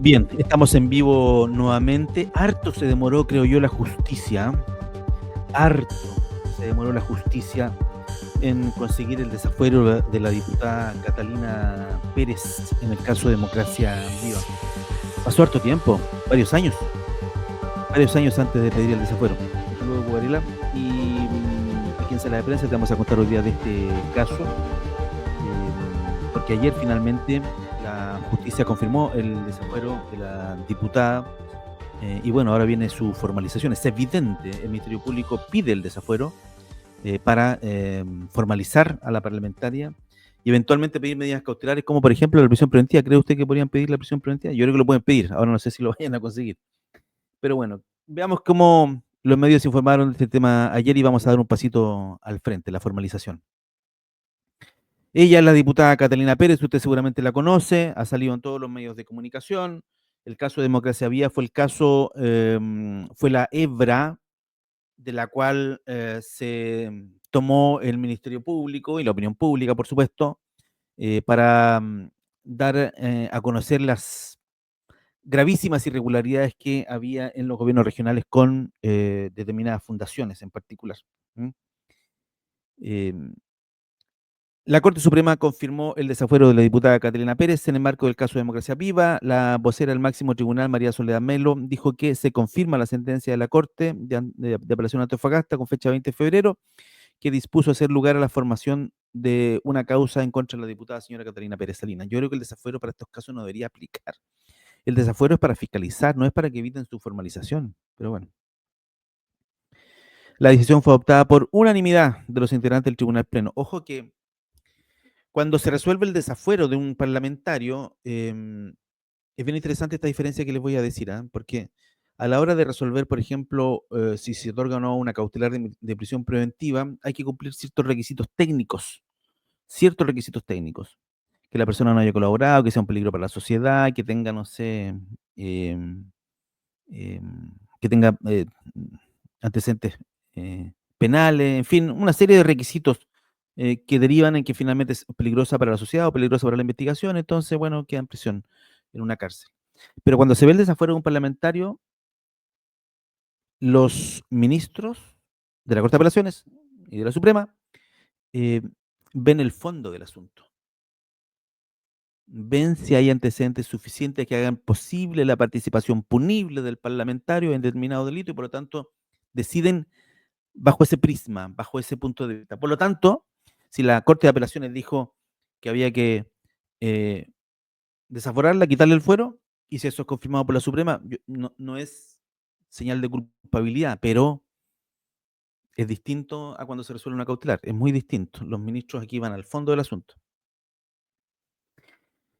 Bien, estamos en vivo nuevamente. Harto se demoró, creo yo, la justicia. Harto se demoró la justicia en conseguir el desafuero de la diputada Catalina Pérez en el caso de Democracia Viva. Pasó harto tiempo, varios años antes de pedir el desafuero. Un saludo, Guarela. Y aquí en Sala de Prensa te vamos a contar hoy día de este caso, porque ayer finalmente la justicia confirmó el desafuero de la diputada. Y bueno, ahora viene su formalización. Es evidente, el Ministerio Público pide el desafuero para formalizar a la parlamentaria y eventualmente pedir medidas cautelares, como por ejemplo la prisión preventiva. ¿Cree usted que podrían pedir la prisión preventiva? Yo creo que lo pueden pedir, ahora no sé si lo vayan a conseguir. Pero bueno, veamos cómo los medios informaron de este tema ayer y vamos a dar un pasito al frente, la formalización. Ella es la diputada Catalina Pérez, usted seguramente la conoce, ha salido en todos los medios de comunicación. El caso de Democracia Vía fue el caso, fue la hebra de la cual se tomó el Ministerio Público y la opinión pública, por supuesto, para dar a conocer las gravísimas irregularidades que había en los gobiernos regionales con determinadas fundaciones en particular. ¿Mm? Eh, La Corte Suprema confirmó el desafuero de la diputada Catalina Pérez en el marco del caso de Democracia Viva. La vocera del máximo tribunal, María Soledad Melo, dijo que se confirma la sentencia de la Corte de Apelación de Antofagasta con fecha 20 de febrero, que dispuso hacer lugar a la formación de una causa en contra de la diputada señora Catalina Pérez Salinas. Yo creo que el desafuero para estos casos no debería aplicar. El desafuero es para fiscalizar, no es para que eviten su formalización. Pero bueno, la decisión fue adoptada por unanimidad de los integrantes del Tribunal Pleno. Ojo que cuando se resuelve el desafuero de un parlamentario, es bien interesante esta diferencia que les voy a decir, ¿ah? Porque a la hora de resolver, por ejemplo, si se otorga o no una cautelar de prisión preventiva, hay que cumplir ciertos requisitos técnicos. Que la persona no haya colaborado, que sea un peligro para la sociedad, que tenga, no sé, em, que tenga antecedentes penales, en fin, una serie de requisitos que derivan en que finalmente es peligrosa para la sociedad o peligrosa para la investigación, entonces, bueno, queda en prisión, en una cárcel. Pero cuando se ve el desafuero de un parlamentario, los ministros de la Corte de Apelaciones y de la Suprema eh, ven el fondo del asunto, ven si hay antecedentes suficientes que hagan posible la participación punible del parlamentario en determinado delito y por lo tanto deciden bajo ese prisma, bajo ese punto de vista. Por lo tanto, si la Corte de Apelaciones dijo que había que eh, desaforarla, quitarle el fuero, y si eso es confirmado por la Suprema, no es señal de culpabilidad, pero es distinto a cuando se resuelve una cautelar, es muy distinto. Los ministros aquí van al fondo del asunto.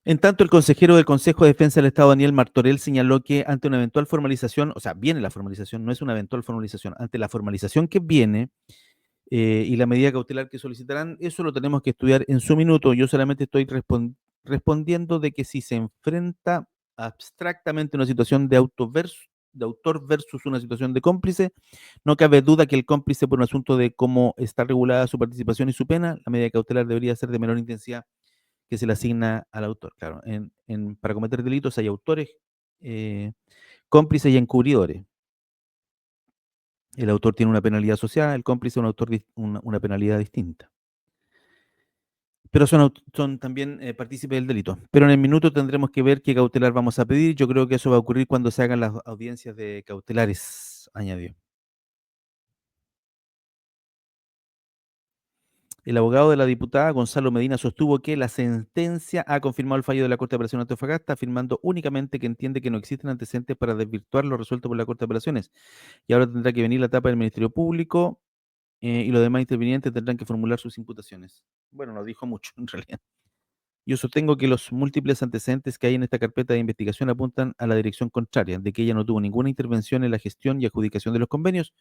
En tanto, el consejero del Consejo de Defensa del Estado, Daniel Martorell, señaló que ante una eventual formalización, o sea, viene la formalización, no es una eventual formalización, ante la formalización que viene y la medida cautelar que solicitarán, eso lo tenemos que estudiar en su minuto. Yo solamente estoy respondiendo de que si se enfrenta abstractamente una situación de autor versus una situación de cómplice, no cabe duda que el cómplice, por un asunto de cómo está regulada su participación y su pena, la medida cautelar debería ser de menor intensidad que se le asigna al autor. Claro, para cometer delitos hay autores, eh, cómplices y encubridores. El autor tiene una penalidad asociada, el cómplice un autor una penalidad distinta. Pero son también partícipes del delito. Pero en el minuto tendremos que ver qué cautelar vamos a pedir. Yo creo que eso va a ocurrir cuando se hagan las audiencias de cautelares, añadió. El abogado de la diputada, Gonzalo Medina, sostuvo que la sentencia ha confirmado el fallo de la Corte de Apelaciones de Antofagasta, afirmando únicamente que entiende que no existen antecedentes para desvirtuar lo resuelto por la Corte de Apelaciones. Y ahora tendrá que venir la etapa del Ministerio Público y los demás intervinientes tendrán que formular sus imputaciones. Bueno, no dijo mucho en realidad. Yo sostengo que los múltiples antecedentes que hay en esta carpeta de investigación apuntan a la dirección contraria, de que ella no tuvo ninguna intervención en la gestión y adjudicación de los convenios,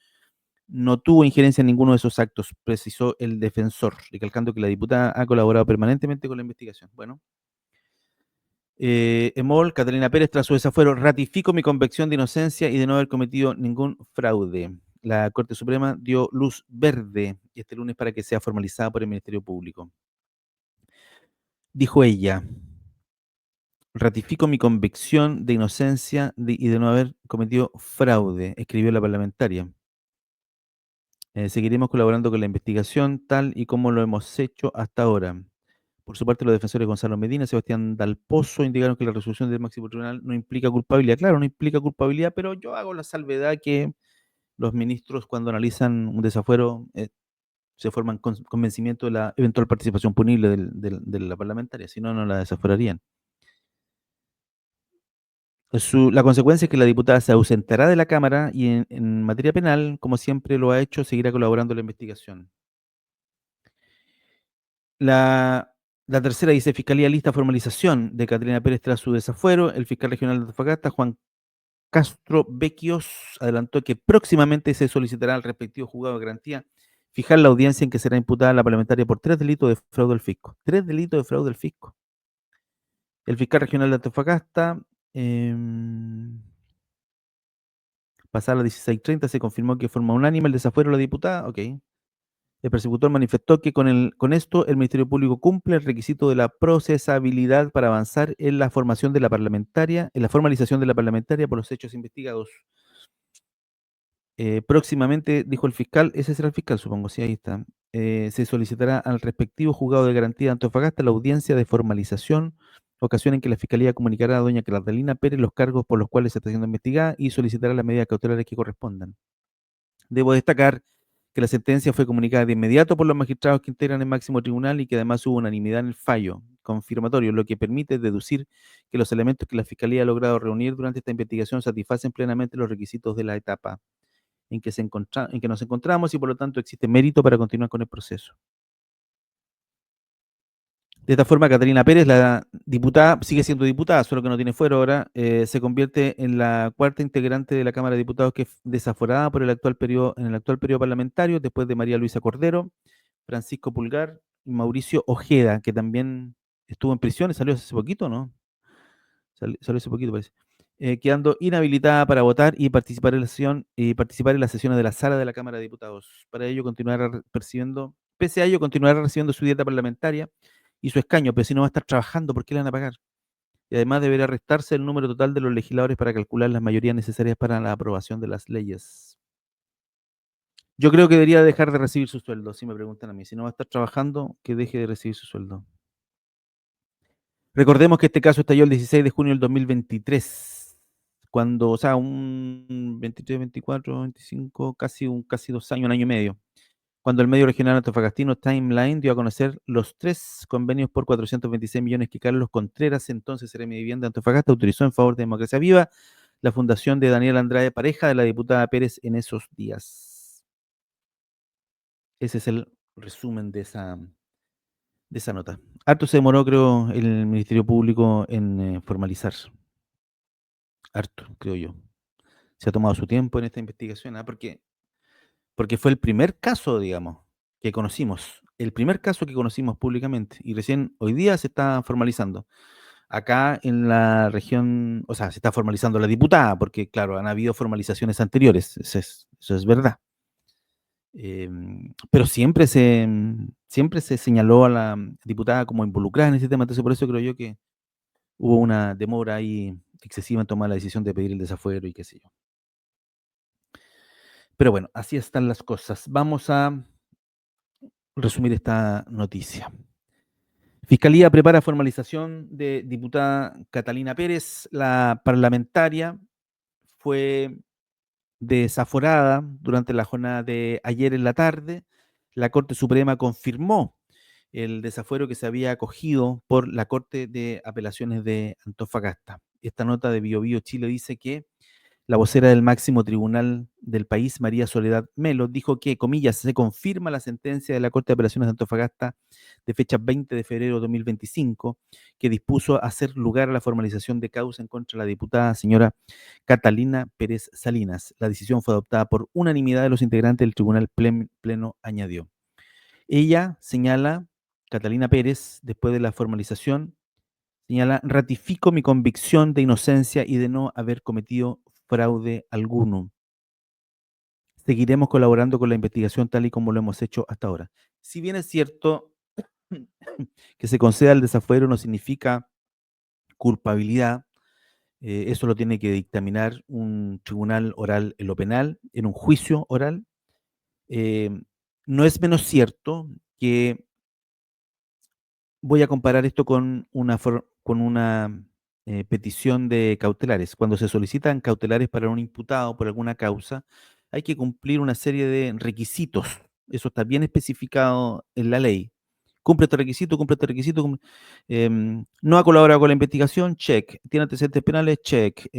no tuvo injerencia en ninguno de esos actos, precisó el defensor, recalcando que la diputada ha colaborado permanentemente con la investigación. Bueno, Emol, Catalina Pérez, tras su desafuero, ratifico mi convicción de inocencia y de no haber cometido ningún fraude. La Corte Suprema dio luz verde este lunes para que sea formalizada por el Ministerio Público. Dijo ella, Ratifico mi convicción de inocencia y de no haber cometido fraude, escribió la parlamentaria. Seguiremos colaborando con la investigación tal y como lo hemos hecho hasta ahora. Por su parte, los defensores Gonzalo Medina y Sebastián Dalpozo indicaron que la resolución del máximo tribunal no implica culpabilidad. Claro, no implica culpabilidad, pero yo hago la salvedad que los ministros, cuando analizan un desafuero, se forman con convencimiento de la eventual participación punible de la parlamentaria, si no, no la desaforarían. La consecuencia es que la diputada se ausentará de la Cámara y en materia penal, como siempre lo ha hecho, seguirá colaborando en la investigación. La, la tercera dice, Fiscalía lista formalización de Catalina Pérez tras su desafuero. El fiscal regional de Antofagasta, Juan Castro Bequios, adelantó que próximamente se solicitará al respectivo juzgado de garantía fijar la audiencia en que será imputada la parlamentaria por 3 delitos de fraude al fisco. 3 delitos de fraude al fisco. El fiscal regional de Antofagasta, eh, pasada las 16:30, se confirmó que forma unánime el desafuero de la diputada. Ok. El persecutor manifestó que con esto el Ministerio Público cumple el requisito de la procesabilidad para avanzar en la formación de la parlamentaria, en la formalización de la parlamentaria por los hechos investigados. Próximamente, dijo el fiscal, ese será el fiscal, supongo, sí, ahí está. Se solicitará al respectivo juzgado de garantía de Antofagasta la audiencia de formalización, ocasión en que la Fiscalía comunicará a doña Catalina Pérez los cargos por los cuales se está siendo investigada y solicitará las medidas cautelares que correspondan. Debo destacar que la sentencia fue comunicada de inmediato por los magistrados que integran el máximo tribunal y que además hubo unanimidad en el fallo confirmatorio, lo que permite deducir que los elementos que la Fiscalía ha logrado reunir durante esta investigación satisfacen plenamente los requisitos de la etapa en que nos encontramos y por lo tanto existe mérito para continuar con el proceso. De esta forma, Catalina Pérez, la diputada, sigue siendo diputada, solo que no tiene fuero ahora, se convierte en la cuarta integrante de la Cámara de Diputados que es desaforada por en el actual periodo parlamentario, después de María Luisa Cordero, Francisco Pulgar y Mauricio Ojeda, que también estuvo en prisión y salió hace poquito, ¿no? Salió hace poquito, parece. Quedando inhabilitada para votar y participar en las sesiones de la sala de la Cámara de Diputados. Para ello continuará percibiendo, pese a ello, continuará recibiendo su dieta parlamentaria y su escaño, pero si no va a estar trabajando, ¿por qué le van a pagar? Y además deberá restarse el número total de los legisladores para calcular las mayorías necesarias para la aprobación de las leyes. Yo creo que debería dejar de recibir su sueldo, si me preguntan a mí. Si no va a estar trabajando, que deje de recibir su sueldo. Recordemos que este caso estalló el 16 de junio del 2023, cuando, o sea, un 23, 24, 25, casi 2 años, un año y medio, cuando el medio regional antofagastino Timeline dio a conocer los 3 convenios por 426 millones que Carlos Contreras, entonces Seremi de Vivienda de Antofagasta, autorizó en favor de Democracia Viva, la fundación de Daniel Andrade, pareja de la diputada Pérez en esos días. Ese es el resumen de esa nota. Harto se demoró, creo, el Ministerio Público en formalizar. Harto, creo yo. Se ha tomado su tiempo en esta investigación, porque fue el primer caso, digamos, que conocimos, el primer caso que conocimos públicamente, y recién hoy día se está formalizando. Acá en la región, o sea, se está formalizando la diputada, porque claro, han habido formalizaciones anteriores, eso es verdad. Pero siempre se señaló a la diputada como involucrada en ese tema, entonces por eso creo yo que hubo una demora ahí excesiva en tomar la decisión de pedir el desafuero y qué sé yo. Pero bueno, así están las cosas. Vamos a resumir esta noticia. Fiscalía prepara formalización de diputada Catalina Pérez. La parlamentaria fue desaforada durante la jornada de ayer en la tarde. La Corte Suprema confirmó el desafuero que se había acogido por la Corte de Apelaciones de Antofagasta. Esta nota de Biobío Chile dice que la vocera del máximo tribunal del país, María Soledad Melo, dijo que, comillas, se confirma la sentencia de la Corte de Apelaciones de Antofagasta de fecha 20 de febrero de 2025, que dispuso hacer lugar a la formalización de causa en contra de la diputada señora Catalina Pérez Salinas. La decisión fue adoptada por unanimidad de los integrantes del Tribunal Pleno, añadió. Ella señala, Catalina Pérez, después de la formalización, señala, ratifico mi convicción de inocencia y de no haber cometido fraude alguno. Seguiremos colaborando con la investigación tal y como lo hemos hecho hasta ahora. Si bien es cierto que se conceda el desafuero, no significa culpabilidad. Eso lo tiene que dictaminar un tribunal oral en lo penal, en un juicio oral. Eh, no es menos cierto que voy a comparar esto con una petición de cautelares. Cuando se solicitan cautelares para un imputado por alguna causa, hay que cumplir una serie de requisitos. Eso está bien especificado en la ley. Cumple este requisito, cumple este requisito. No ha colaborado con la investigación, check. Tiene antecedentes penales, check.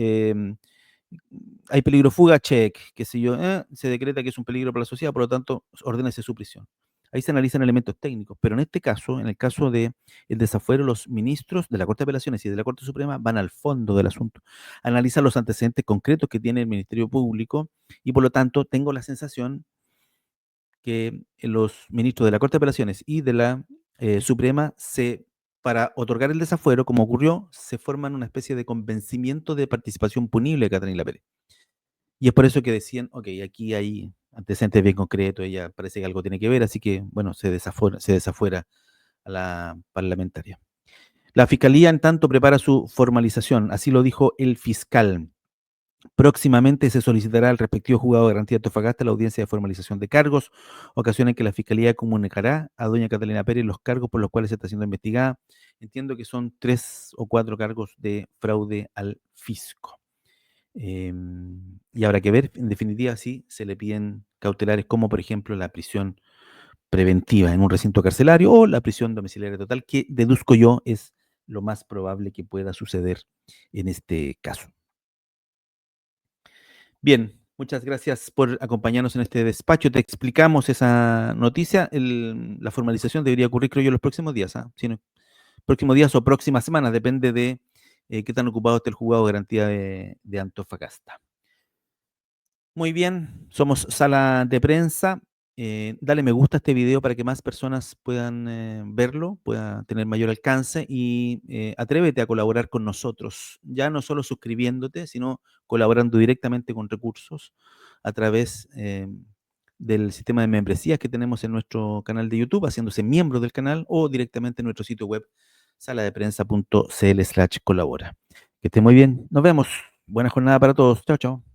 Hay peligro de fuga, check. Qué sé yo, se decreta que es un peligro para la sociedad, por lo tanto, ordénese su prisión. Ahí se analizan elementos técnicos, pero en este caso, en el caso de el desafuero, los ministros de la Corte de Apelaciones y de la Corte Suprema van al fondo del asunto, analizan los antecedentes concretos que tiene el Ministerio Público y por lo tanto tengo la sensación que los ministros de la Corte de Apelaciones y de la Suprema para otorgar el desafuero, como ocurrió, se forman una especie de convencimiento de participación punible de Catalina Pérez. Y es por eso que decían, ok, aquí hay antecedentes bien concretos, ella parece que algo tiene que ver, así que, bueno, se desafuera a la parlamentaria. La fiscalía, en tanto, prepara su formalización, así lo dijo el fiscal. Próximamente se solicitará al respectivo juzgado de garantía de Antofagasta la audiencia de formalización de cargos, ocasión en que la fiscalía comunicará a doña Catalina Pérez los cargos por los cuales se está siendo investigada. Entiendo que son 3 o 4 cargos de fraude al fisco. Y habrá que ver, en definitiva, si se le piden cautelares como, por ejemplo, la prisión preventiva en un recinto carcelario o la prisión domiciliaria total, que deduzco yo es lo más probable que pueda suceder en este caso. Bien, muchas gracias por acompañarnos en este despacho. Te explicamos esa noticia. La formalización debería ocurrir, creo yo, los próximos días. Si no, próximos días o próximas semanas, depende de qué tan ocupado esté el juzgado de garantía de Antofagasta. Muy bien, somos Sala de Prensa. Dale me gusta a este video para que más personas puedan verlo, pueda tener mayor alcance y atrévete a colaborar con nosotros, ya no solo suscribiéndote, sino colaborando directamente con recursos a través del sistema de membresías que tenemos en nuestro canal de YouTube, haciéndose miembro del canal o directamente en nuestro sitio web saladeprensa.cl/colabora. Que esté muy bien, nos vemos. Buena jornada para todos. Chao, chao.